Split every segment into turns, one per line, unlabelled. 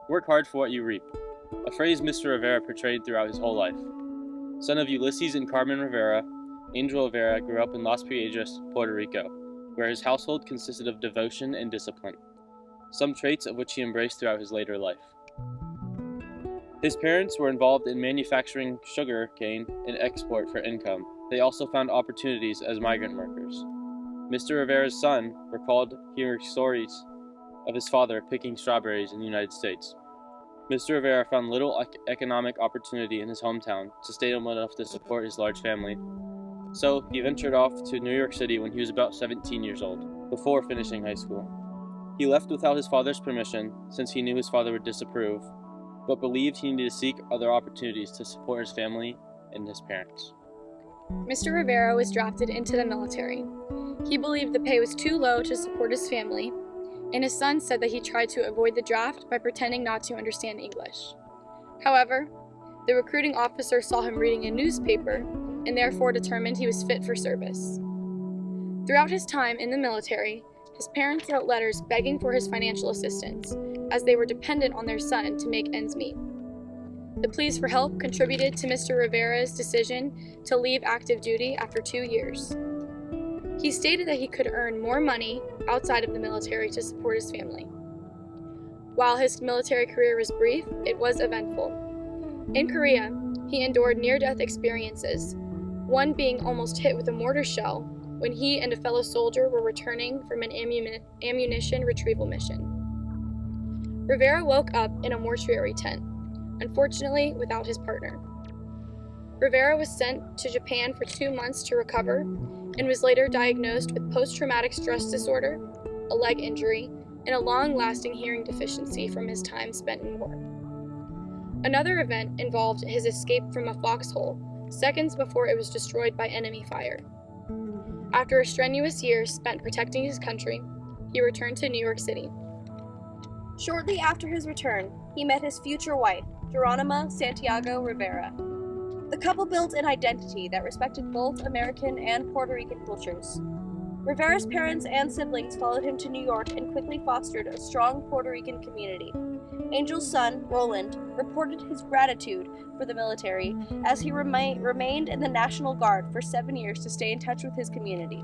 Work hard for what you reap, a phrase Mr. Rivera portrayed throughout his whole life. Son of Ulysses and Carmen Rivera, Angel Rivera grew up in Las Piedras, Puerto Rico, where his household consisted of devotion and discipline, some traits of which he embraced throughout his later life. His parents were involved in manufacturing sugar cane and export for income. They also found opportunities as migrant workers. Mr. Rivera's son recalled hearing stories of his father picking strawberries in the United States. Mr. Rivera found little economic opportunity in his hometown, sustainable enough to support his large family. So he ventured off to New York City when he was about 17 years old, before finishing high school. He left without his father's permission, since he knew his father would disapprove, but believed he needed to seek other opportunities to support his family and his parents.
Mr. Rivera was drafted into the military. He believed the pay was too low to support his family, and his son said that he tried to avoid the draft by pretending not to understand English. However, the recruiting officer saw him reading a newspaper and therefore determined he was fit for service. Throughout his time in the military, his parents wrote letters begging for his financial assistance, as they were dependent on their son to make ends meet. The pleas for help contributed to Mr. Rivera's decision to leave active duty after 2 years. He stated that he could earn more money outside of the military to support his family. While his military career was brief, it was eventful. In Korea, he endured near-death experiences, one being almost hit with a mortar shell when he and a fellow soldier were returning from an ammunition retrieval mission. Rivera woke up in a mortuary tent, unfortunately without his partner. Rivera was sent to Japan for 2 months to recover and was later diagnosed with post-traumatic stress disorder, a leg injury, and a long-lasting hearing deficiency from his time spent in war. Another event involved his escape from a foxhole, seconds before it was destroyed by enemy fire. After a strenuous year spent protecting his country, he returned to New York City.
Shortly after his return, he met his future wife, Geronima Santiago Rivera. The couple built an identity that respected both American and Puerto Rican cultures. Rivera's parents and siblings followed him to New York and quickly fostered a strong Puerto Rican community. Angel's son, Roland, reported his gratitude for the military as he remained in the National Guard for 7 years to stay in touch with his community.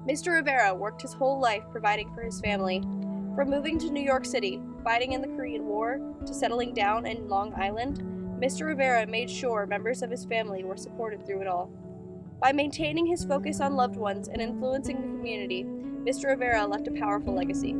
Mr. Rivera worked his whole life providing for his family. From moving to New York City, fighting in the Korean War, to settling down in Long Island, Mr. Rivera made sure members of his family were supported through it all. By maintaining his focus on loved ones and influencing the community, Mr. Rivera left a powerful legacy.